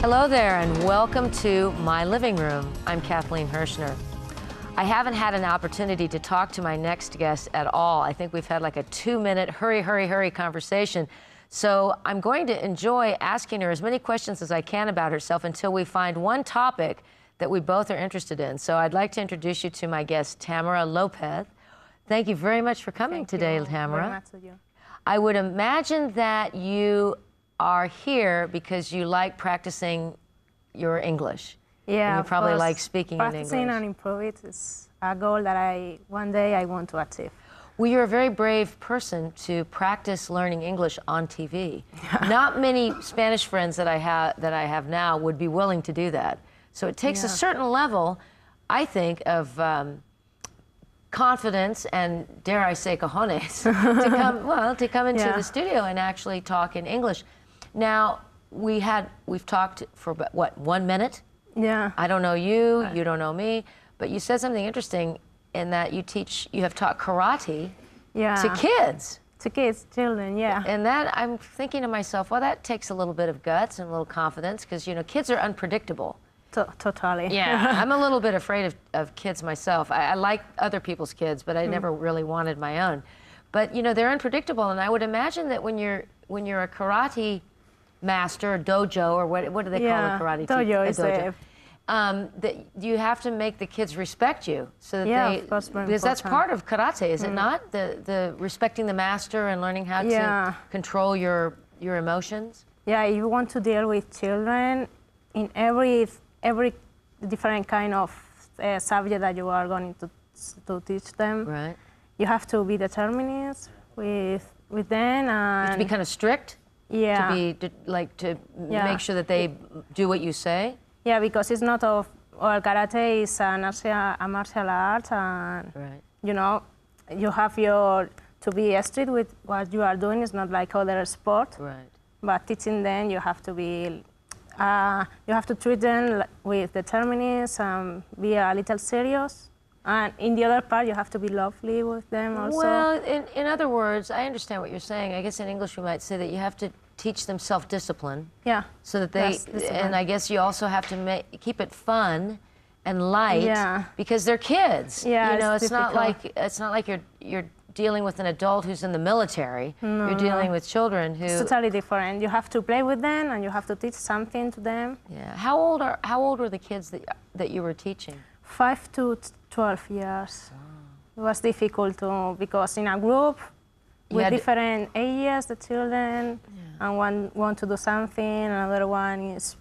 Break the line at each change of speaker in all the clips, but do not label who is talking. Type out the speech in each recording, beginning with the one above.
Hello there and welcome to my living room. I'm Kathleen Hershner. I haven't had an opportunity to talk to my next guest at all. I think we've had like a 2-minute hurry conversation. So I'm going to enjoy asking her as many questions as I can about herself until we find one topic that we both are interested in. So I'd like to introduce you to my guest, Tamara López. Thank you very much for coming today, Tamara.
Very much to you.
I would imagine that you are here because you like practicing your English.
Yeah,
and you probably like speaking in English.
Practicing and improve it is a goal that one day I want to achieve.
Well, you're a very brave person to practice learning English on TV. Not many Spanish friends that I have now would be willing to do that. So it takes a certain level, I think, of confidence and, dare I say, cojones, to come into the studio and actually talk in English. Have we've talked for what, 1 minute?
Yeah.
I don't know you, you don't know me, but you said something interesting in that you have taught karate to kids.
To kids, children, yeah.
And that, I'm thinking to myself, well, that takes a little bit of guts and a little confidence because, you know, kids are unpredictable.
Totally.
Yeah, I'm a little bit afraid of kids myself. I like other people's kids, but I never really wanted my own. But, you know, they're unpredictable, and I would imagine that when you're a karate master, a dojo, or what do they call a karate
dojo?
That you have to make the kids respect you, so that
of course,
because that's part of karate, is it not? The respecting the master and learning how to control your emotions.
Yeah, if you want to deal with children in every different kind of subject that you are going to teach them,
right?
You have to be determined with them, and
you have to be kind of strict.
Yeah.
To make sure that they do what you say.
Yeah, because it's not karate is a martial art, and you know, you have to be strict with what you are doing. It's not like other sport.
Right.
But teaching them, you have to be, you have to treat them with determinism, be a little serious. And in the other part, you have to be lovely with them also.
Well, in other words, I understand what you're saying. I guess in English we might say that you have to teach them self-discipline.
Yeah.
So that they, and I guess you also have to keep it fun and light.
Yeah.
Because they're kids.
Yeah.
You know, it's not like you're dealing with an adult who's in the military. No, you're dealing with children who.
It's totally different. You have to play with them and you have to teach something to them.
Yeah. How old were the kids that you were teaching?
5 to 12 years. Oh. It was difficult because in a group with different ages, the children, and one want to do something, another one is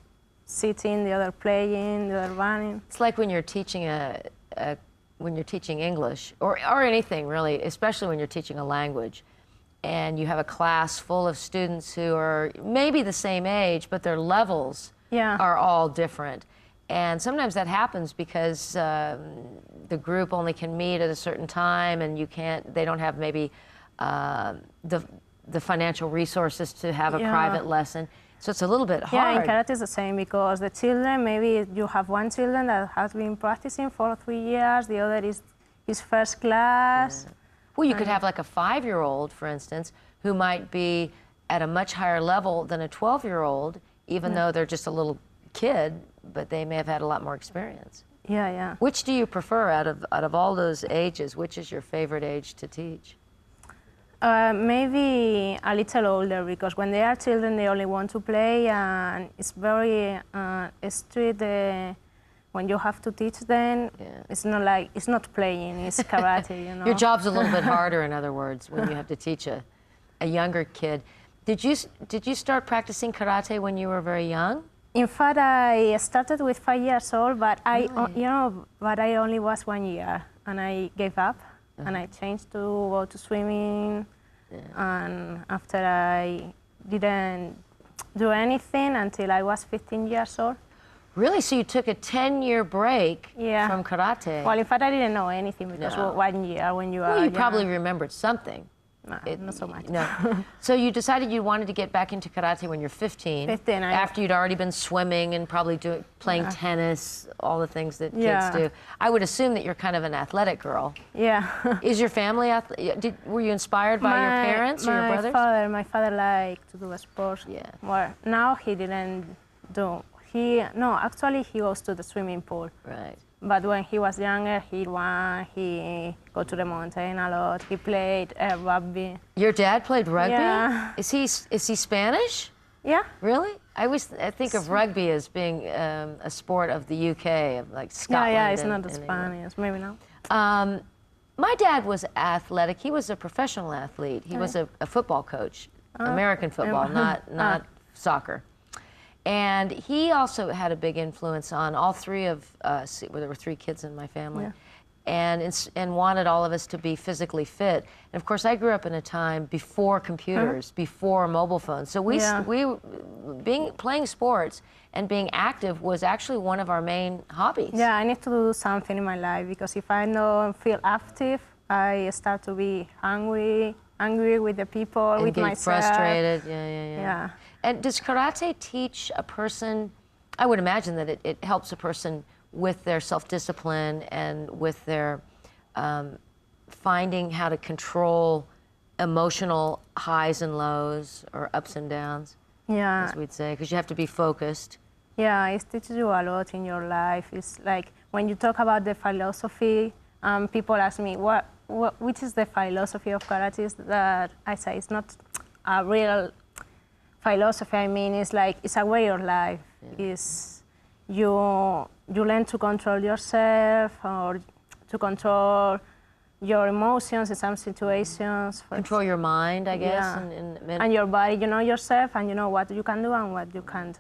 sitting, the other playing, the other running.
It's like when you're teaching when you're teaching English or anything really, especially when you're teaching a language, and you have a class full of students who are maybe the same age, but their levels are all different. And sometimes that happens because the group only can meet at a certain time, and they don't have maybe the financial resources to have a private lesson. So it's a little bit hard.
Yeah, in karate it's the same because the children, maybe you have one children that has been practicing for 3 years, the other is his first class.
Yeah. Well, you could have like a 5-year-old, for instance, who might be at a much higher level than a 12-year-old, even though they're just a little kid, but they may have had a lot more experience.
Yeah, yeah.
Which do you prefer out of all those ages? Which is your favorite age to teach?
Maybe a little older, because when they are children, they only want to play, and it's very strict. When you have to teach them, it's not playing, it's karate, you know.
Your job's a little bit harder, in other words, when you have to teach a younger kid. Did you start practicing karate when you were very young?
In fact, I started with 5 years old, but I only was 1 year, and I gave up, and I changed to go to swimming, and after I didn't do anything until I was 15 years old.
Really? So you took a 10-year break from karate?
Well, in fact, I didn't know anything because 1 year when you are
Well, you probably remembered something.
No, not so much.
No. So you decided you wanted to get back into karate when you're 15.
15.
After you'd already been swimming and probably playing tennis, all the things that kids do. I would assume that you're kind of an athletic girl.
Yeah.
Is your family were you inspired by your parents or your brothers?
My father liked to do sports.
Yeah.
Well, now he didn't do. Actually he goes to the swimming pool.
Right.
But when he was younger, he go to the mountain a lot. He played rugby.
Your dad played rugby?
Yeah.
Is he Spanish?
Yeah.
Really? I think of rugby as being a sport of the UK, of like Scotland.
Yeah, it's
and,
not the
and
Spanish, maybe not.
My dad was athletic. He was a professional athlete. He was a football coach, American football, not soccer. And he also had a big influence on all three of us. There were 3 kids in my family. Yeah. And wanted all of us to be physically fit. And of course, I grew up in a time before computers, before mobile phones. So playing sports and being active was actually one of our main hobbies.
Yeah, I need to do something in my life, because if I don't feel active, I start to be angry with the people,
and
with
get
myself.
Frustrated. Yeah. And does karate teach a person? I would imagine that it helps a person with their self-discipline and with their finding how to control emotional highs and lows, or ups and downs, as we'd say, because you have to be focused.
Yeah, it teaches you a lot in your life. It's like when you talk about the philosophy, people ask me, which is the philosophy of karate? That I say it's not a real philosophy. I mean, it's like it's a way of life. Yeah. It's you learn to control yourself, or to control your emotions in some situations.
Control your mind, I guess.
Yeah. And your body. You know yourself, and you know what you can do and what you can't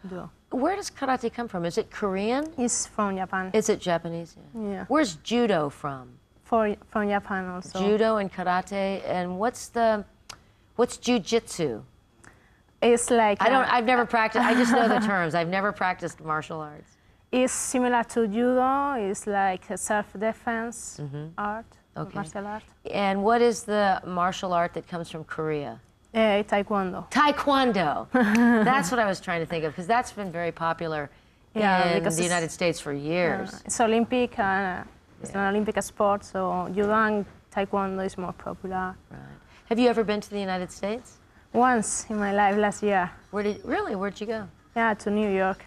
do.
Where does karate come from? Is it Korean?
It's from Japan.
Is it Japanese?
Yeah.
Where's judo from?
From Japan also.
Judo and karate. And what's jiu-jitsu?
It's like
I've never practiced. I just know the terms. I've never practiced martial arts.
It's similar to judo. It's like a self-defense art, martial art.
And what is the martial art that comes from Korea?
Taekwondo.
Taekwondo. That's what I was trying to think of, because that's been very popular in the United States for years.
It's Olympic. It's an Olympic sport, so judo and taekwondo is more popular.
Right. Have you ever been to the United States?
Once in my life, last year.
Where'd you go?
Yeah, to New York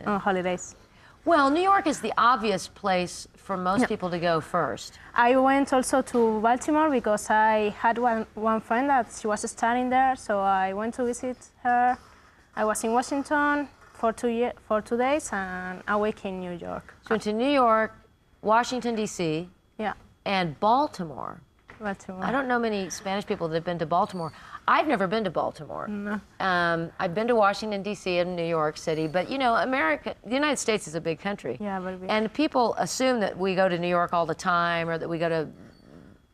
on holidays.
Well, New York is the obvious place for most people to go first.
I went also to Baltimore because I had one friend that she was studying there, so I went to visit her. I was in Washington for 2 days and a week in New York.
So you went to New York, Washington, D.C., and Baltimore. I don't know many Spanish people that have been to Baltimore. I've never been to Baltimore.
No.
I've been to Washington, D.C. and New York City, but you know, the United States is a big country.
Yeah, very big.
And people assume that we go to New York all the time, or that we go to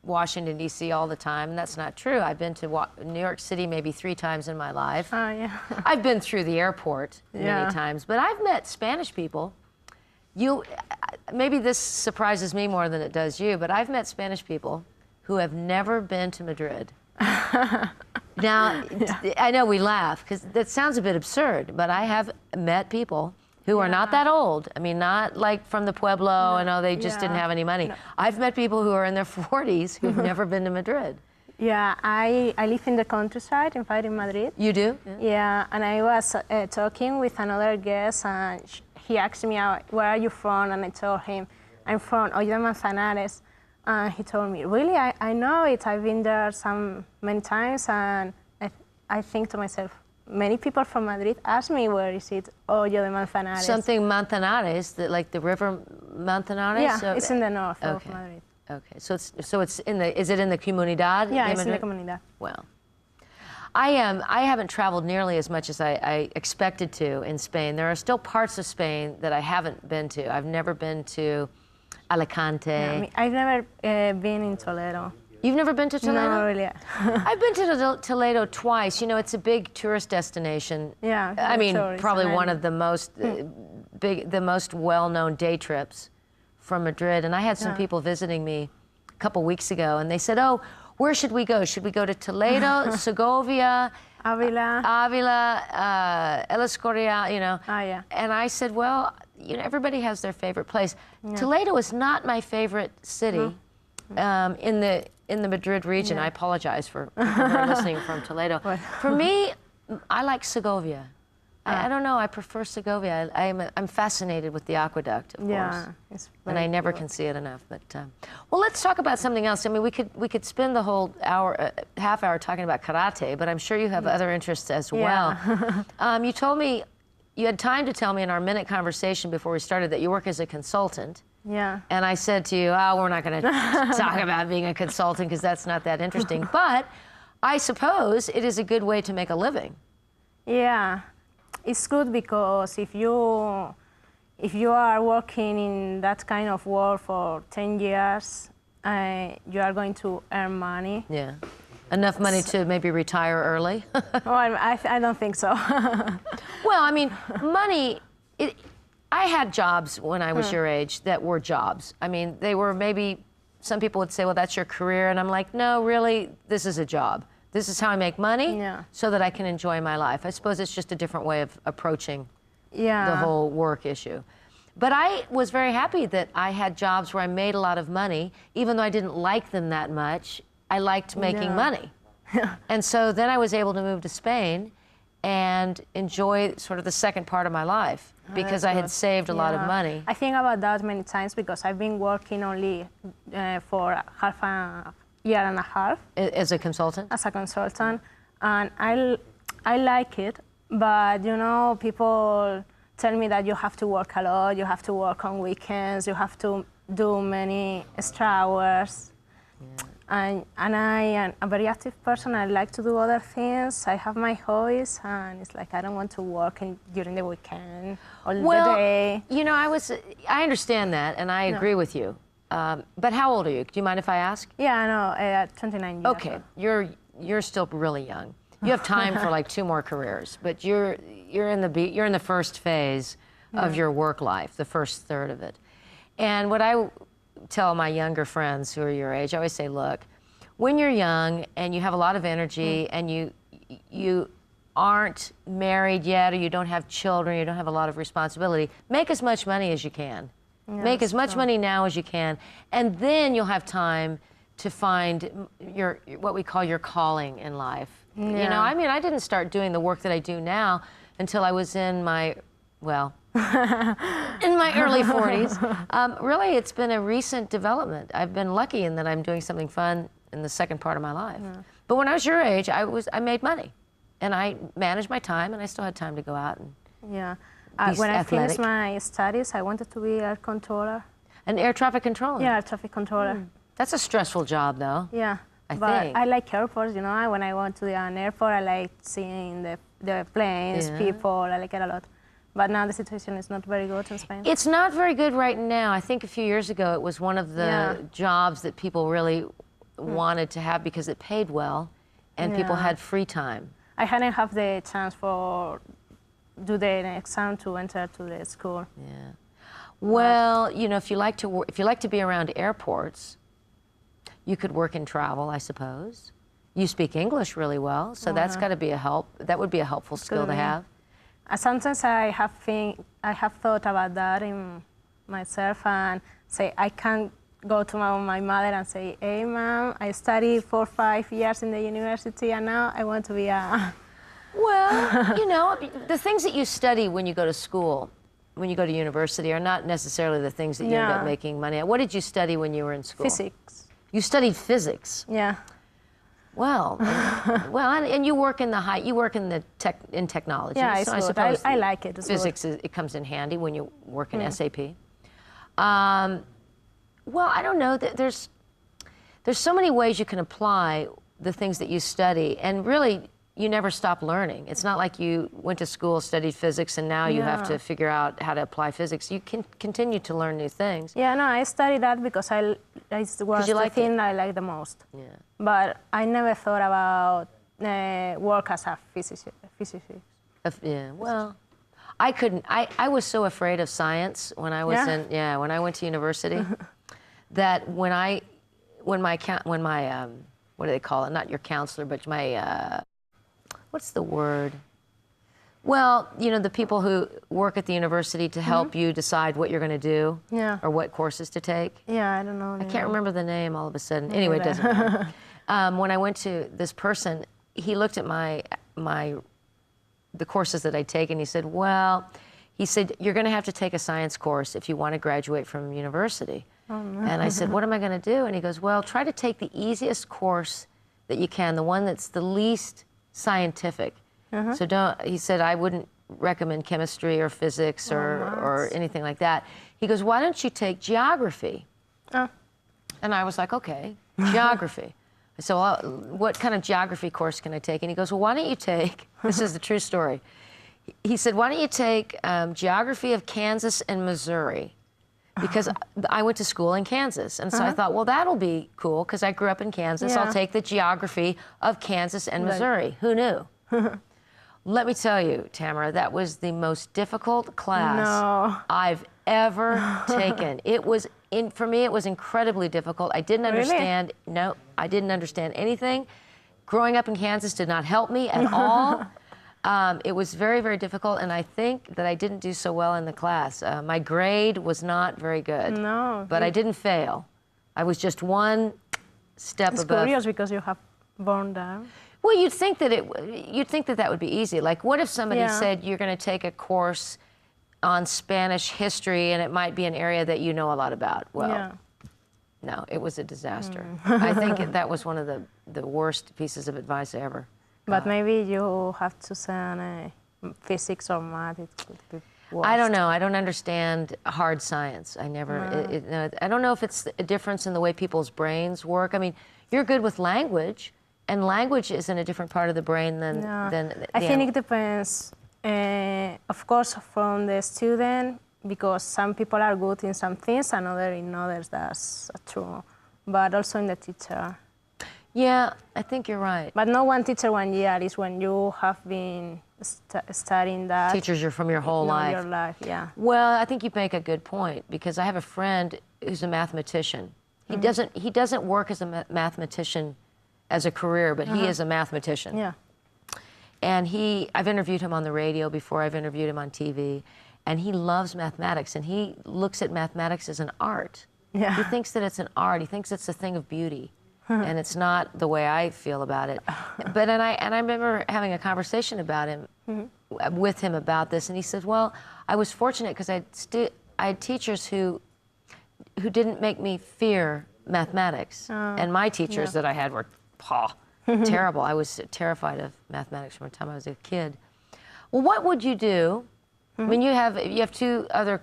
Washington, D.C. all the time, and that's not true. I've been to New York City maybe 3 times in my life.
Yeah.
I've been through the airport many times, but I've met Spanish people. Maybe this surprises me more than it does you, but I've met Spanish people who have never been to Madrid. Now, I know we laugh, because that sounds a bit absurd, but I have met people who are not that old. I mean, not like from the Pueblo, and they just didn't have any money. No. I've met people who are in their 40s who've never been to Madrid.
Yeah, I live in the countryside, in fact, in Madrid.
You do?
Yeah, and I was talking with another guest, and he asked me, where are you from? And I told him, I'm from Olla de Manzanares. And he told me, really? I know it. I've been there many times, and I think to myself, many people from Madrid ask me, where is it? Olla de Manzanares.
Something Manzanares, like the river Manzanares?
Yeah, so, it's in the north of Madrid.
Okay, so it's in the, is it in the Comunidad?
Yeah, it's in the Comunidad.
Well, I haven't traveled nearly as much as I expected to in Spain. There are still parts of Spain that I haven't been to. I've never been to Alicante.
Yeah, I've never been in Toledo.
You've never been to Toledo?
No, really.
I've been to Toledo twice. You know, it's a big tourist destination.
Yeah.
I mean, probably one of the most the most well-known day trips from Madrid. And I had some people visiting me a couple weeks ago, and they said, "Oh, where should we go? Should we go to Toledo, Segovia, Avila, El Escorial?" You know.
Yeah.
And I said, "Well, you know, everybody has their favorite place. Toledo is not my favorite city in the Madrid region." I apologize for people who are listening from Toledo. For me, I like Segovia. I don't know. I prefer Segovia. I'm fascinated with the aqueduct, of course.
It's
And I never can see it enough. But well, let's talk about something else. I mean, we could spend the whole hour, half hour talking about karate, but I'm sure you have other interests as well. You told me, you had time to tell me in our minute conversation before we started that you work as a consultant.
Yeah.
And I said to you, oh, we're not going to talk about being a consultant because that's not that interesting. But I suppose it is a good way to make a living.
Yeah, it's good because if you are working in that kind of work for 10 years, you are going to earn money.
Yeah. Enough money to maybe retire early?
Well, I don't think so.
Well, I mean, money, I had jobs when I was your age that were jobs. I mean, they were maybe, some people would say, well, that's your career. And I'm like, no, really, this is a job. This is how I make money so that I can enjoy my life. I suppose it's just a different way of approaching the whole work issue. But I was very happy that I had jobs where I made a lot of money. Even though I didn't like them that much, I liked making money. And so then I was able to move to Spain and enjoy sort of the second part of my life because I had saved a lot of money.
I think about that many times because I've been working only for half a year and a half.
As a consultant?
As a consultant. And I like it, but you know, people tell me that you have to work a lot, you have to work on weekends, you have to do many extra hours. Yeah. And I am a very active person. I like to do other things. I have my hobbies, and it's like I don't want to work during the weekend or the day.
You know, I understand that, and I agree with you. But how old are you? Do you mind if I ask?
Yeah, I know, 29 years.
Okay, you're still really young. You have time for like 2 more careers, but you're in the first phase of your work life, the first third of it. And what I tell my younger friends who are your age, I always say, look, when you're young and you have a lot of energy and you aren't married yet or you don't have children, you don't have a lot of responsibility, make as much money as you can. Yeah, make as much money now as you can, and then you'll have time to find what we call your calling in life. Yeah. You know, I mean, I didn't start doing the work that I do now until I was in my, well, in my early 40s. Really, it's been a recent development. I've been lucky in that I'm doing something fun in the second part of my life. Yeah. But when I was your age, I made money, and I managed my time, and I still had time to go out and
when I finished my studies, I wanted to be air controller.
An air traffic controller?
Yeah, air traffic controller.
That's a stressful job, though.
Yeah, but I like airports, you know. When I went to an airport, I like seeing the planes, people, I like it a lot. But now the situation is not very good in Spain.
It's not very good right now. I think a few years ago it was one of the jobs that people really wanted to have because it paid well and people had free time. I
hadn't have the chance for do the exam to enter to the school.
Yeah. Well, you know, if you like to be around airports, you could work in travel, I suppose. You speak English really well, so that's got to be a help. That would be a helpful skill to have.
Sometimes I have thought about that in myself and say I can't go to my mother and say, hey, Mom, I studied 4 or 5 years in the university and now I want to be a...
Well, you know, the things that you study when you go to school, when you go to university, are not necessarily the things that you end up making money at. What did you study when you were in school?
Physics.
You studied physics?
Yeah.
Well, and you work in in technology.
Yeah,
so I suppose
I like it.
Physics it comes in handy when you work in SAP. Well, I don't know. There's so many ways you can apply the things that you study, and really, you never stop learning. It's not like you went to school, studied physics, and now you have to figure out how to apply physics. You can continue to learn new things.
Yeah, no, I studied that because it was the thing I like the most. Yeah. But I never thought about work as a physicist.
Yeah, well, I couldn't. I was so afraid of science when I was when I went to university that when my what do they call it? Not your counselor, but my what's the word? Well, you know, the people who work at the university to help you decide what you're going to do or what courses to take.
Yeah, I don't know.
I can't remember the name all of a sudden. Anyway, it doesn't matter. When I went to this person, he looked at my the courses that I take, and he said, well, you're going to have to take a science course if you want to graduate from university. Oh, no. And I said, what am I going to do? And he goes, well, try to take the easiest course that you can, the one that's the least scientific. So he said, I wouldn't recommend chemistry or physics or anything like that. He goes, why don't you take geography? And I was like, okay, geography. I said, well, what kind of geography course can I take? And he goes, well, why don't you take, this is the true story. He said, why don't you take geography of Kansas and Missouri? Because I went to school in Kansas. And so I thought, well, that'll be cool because I grew up in Kansas. I'll take the geography of Kansas and Missouri. Who knew? Let me tell you, Tamara, that was the most difficult class I've ever taken. It was, for me, it was incredibly difficult. I didn't understand, no, I didn't understand anything. Growing up in Kansas did not help me at all. It was very, very difficult, and I think that I didn't do so well in the class. My grade was not very good. No. But I didn't fail. I was just one step above.
It's curious because you have born there.
Well, you'd think that that would be easy. Like, what if somebody said you're going to take a course on Spanish history and it might be an area that you know a lot about? Well, no, it was a disaster. I think that was one of the worst pieces of advice ever.
But maybe you have to send physics or math. It could be worse.
I don't know. I don't understand hard science. I never. I don't know if it's a difference in the way people's brains work. I mean, you're good with language. And language is in a different part of the brain than
I think it depends, of course, from the student, because some people are good in some things and in others, that's true. But also in the teacher.
Yeah, I think you're right.
But not one teacher 1 year, is when you have been studying that.
Teachers are from your whole life.
Your life, yeah.
Well, I think you make a good point, because I have a friend who's a mathematician. He doesn't work as a mathematician as a career, but he is a mathematician.
Yeah.
And I've interviewed him on the radio before, I've interviewed him on TV, and he loves mathematics, and he looks at mathematics as an art.
Yeah.
He thinks that it's an art, he thinks it's a thing of beauty, and it's not the way I feel about it. But, and I remember having a conversation about him, with him about this, and he said, well, I was fortunate because I had teachers who didn't make me fear mathematics, and my teachers that I had were terrible. I was terrified of mathematics from the time I was a kid. Well, what would you do? I mean, you have 2 other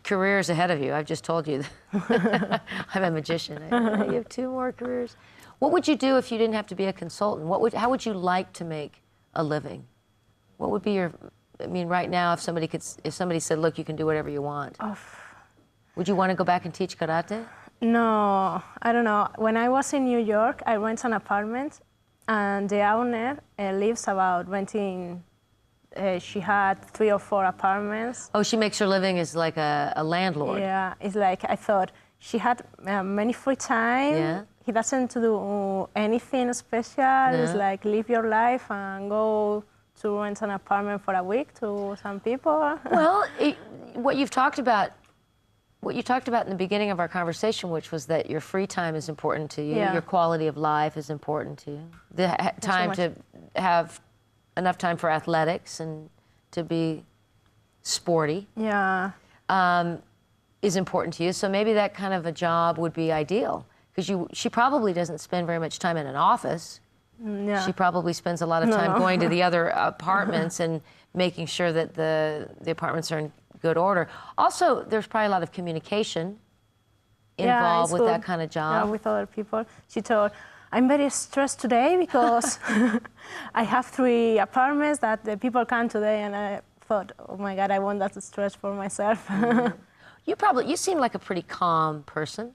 careers ahead of you. I've just told you that I'm a magician. You have 2 more careers. What would you do if you didn't have to be a consultant? How would you like to make a living? What would be your? I mean, right now, if somebody said, "Look, you can do whatever you want," would you want to go back and teach karate?
No, I don't know. When I was in New York, I rent an apartment, and the owner lives about renting. She had 3 or 4 apartments. Oh,
she makes her living as like a landlord.
Yeah, it's like I thought she had many free time.
Yeah.
He doesn't do anything special. Yeah. It's like live your life and go to rent an apartment for a week to some people.
Well, what you talked about in the beginning of our conversation, which was that your free time is important to you, your quality of life is important to you, the time to have enough time for athletics and to be sporty is important to you. So maybe that kind of a job would be ideal, because she probably doesn't spend very much time in an office. Yeah. She probably spends a lot of time going to the other apartments and making sure that the apartments are in good order. Also, there's probably a lot of communication involved with that kind of job.
Yeah, with other people. She told, I'm very stressed today because I have 3 apartments that the people come today, and I thought, oh my God, I want that stress for myself.
You seem like a pretty calm person.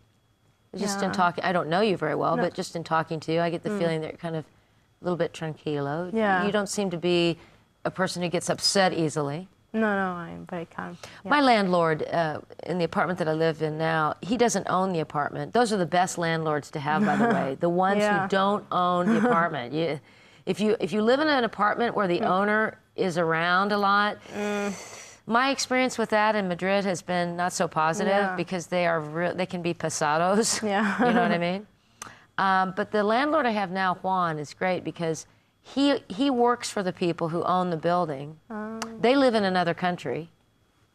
Just in talking, I don't know you very well, but just in talking to you, I get the feeling that you're kind of a little bit tranquilo. Yeah. You don't seem to be a person who gets upset easily.
No, I'm very calm. Yeah.
My landlord in the apartment that I live in now, he doesn't own the apartment. Those are the best landlords to have, by the way. The ones who don't own the apartment. If you live in an apartment where the owner is around a lot, my experience with that in Madrid has been not so positive because they can be pesados. Yeah. You know what I mean? But the landlord I have now, Juan, is great because he works for the people who own the building. They live in another country,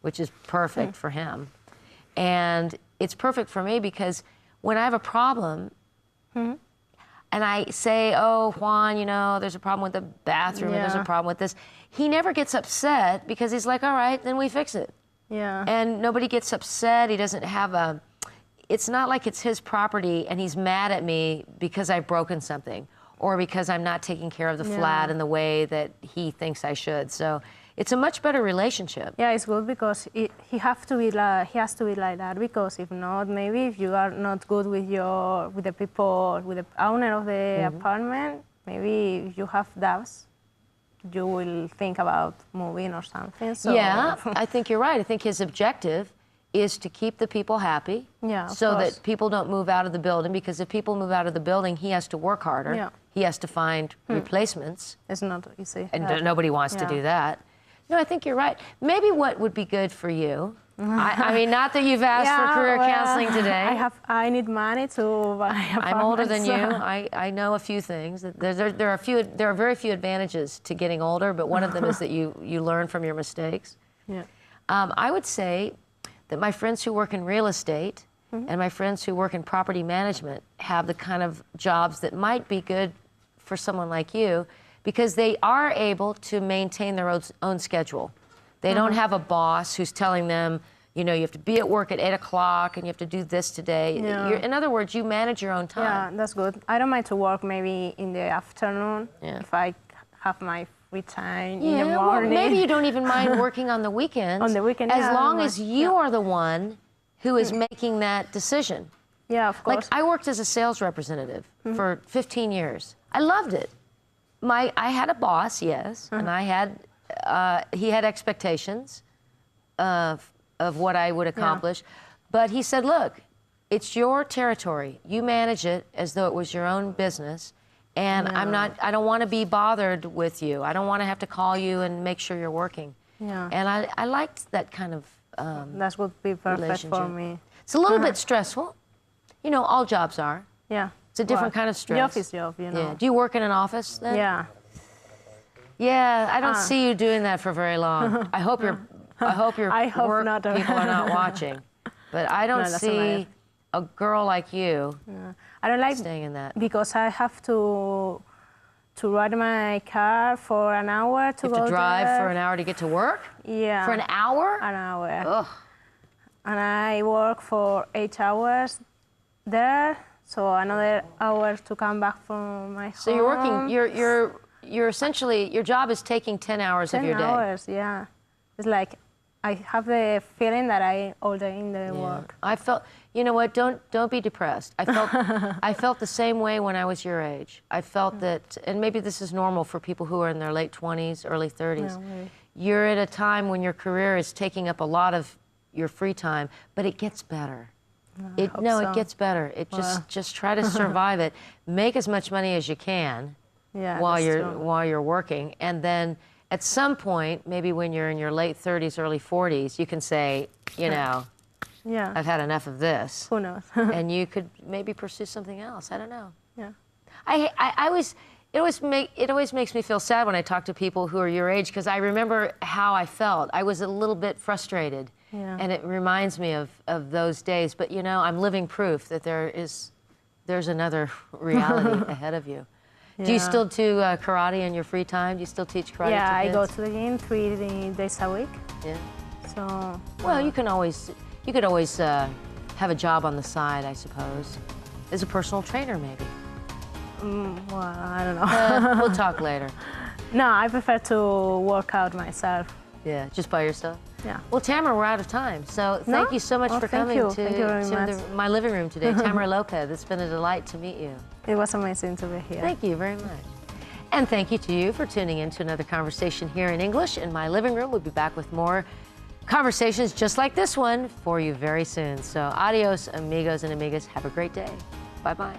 which is perfect for him. And it's perfect for me because when I have a problem, and I say, oh, Juan, you know, there's a problem with the bathroom, and there's a problem with this, he never gets upset because he's like, all right, then we fix it.
Yeah.
And nobody gets upset. He doesn't have a, it's not like it's his property and he's mad at me because I've broken something or because I'm not taking care of the flat in the way that he thinks I should. So it's a much better relationship.
Yeah, it's good because he has to be like that, because if not, maybe if you are not good with the people, with the owner of the apartment, maybe if you have doubts, you will think about moving or something. So.
Yeah, I think you're right. I think his objective is to keep the people happy, so that people don't move out of the building, because if people move out of the building, he has to work harder. Yeah. He has to find replacements.
It's not easy.
And nobody wants to do that. No, I think you're right. Maybe what would be good for you, I mean, not that you've asked for career counseling today.
I need money to buy apartments.
I'm older than you. I know a few things. There are very few advantages to getting older, but one of them is that you learn from your mistakes.
Yeah.
I would say that my friends who work in real estate and my friends who work in property management have the kind of jobs that might be good for someone like you, because they are able to maintain their own schedule. They don't have a boss who's telling them, you know, you have to be at work at 8 o'clock and you have to do this today.
Yeah.
In other words, you manage your own time.
Yeah, that's good. I don't mind to work maybe in the afternoon if I have my free time in the morning.
Well, maybe you don't even mind working on the weekends.
On the weekend,
as long as you are the one who is making that decision.
Yeah, of course.
Like, I worked as a sales representative for 15 years. I loved it. I had a boss, yes, and I had, he had expectations of what I would accomplish, but he said, look, it's your territory. You manage it as though it was your own business, and I don't want to be bothered with you. I don't want to have to call you and make sure you're working.
Yeah.
And I liked that kind of
that would be perfect for me.
It's a little bit stressful. You know, all jobs are.
Yeah.
It's a different kind of stress.
The office job, you know.
Yeah. Do you work in an office then?
Yeah.
Yeah, I don't see you doing that for very long. I hope your work
not.
People are not watching. But I don't see a girl like you
I don't like
staying in that.
Because I have to ride my car for an hour to go there.
You have to drive for an hour to get to work?
Yeah.
For an hour?
An hour.
Ugh.
And I work for 8 hours there, so another hour to come back from my home.
So you're working, you're essentially, your job is taking 10 hours of your day.
10 hours, yeah. It's like, I have the feeling that I all day in the work.
I felt, you know what, don't be depressed. I felt the same way when I was your age. I felt that, and maybe this is normal for people who are in their late 20s, early 30s.
Yeah,
you're at a time when your career is taking up a lot of your free time, but it gets better. It gets better. It just try to survive it. Make as much money as you can while you're working, and then at some point, maybe when you're in your late 30s, early 40s, you can say, you know, I've had enough of this.
Who knows?
And you could maybe pursue something else. I don't know.
Yeah.
It always makes me feel sad when I talk to people who are your age, because I remember how I felt. I was a little bit frustrated.
Yeah.
And it reminds me of those days. But, you know, I'm living proof that there's another reality ahead of you. Yeah. Do you still do karate in your free time? Do you still teach karate to kids?
Yeah, I go to the gym 3 days a week.
Yeah.
So.
Well, you could always have a job on the side, I suppose, as a personal trainer, maybe.
Well, I don't know.
We'll talk later.
No, I prefer to work out myself.
Yeah, just by yourself?
Yeah.
Well, Tamara, we're out of time. So thank you so much for coming to my living room today. Tamara López, it's been a delight to meet you.
It was amazing to be here.
Thank you very much. And thank you to you for tuning in to another conversation here in English in my living room. We'll be back with more conversations just like this one for you very soon. So adios, amigos and amigas. Have a great day. Bye-bye.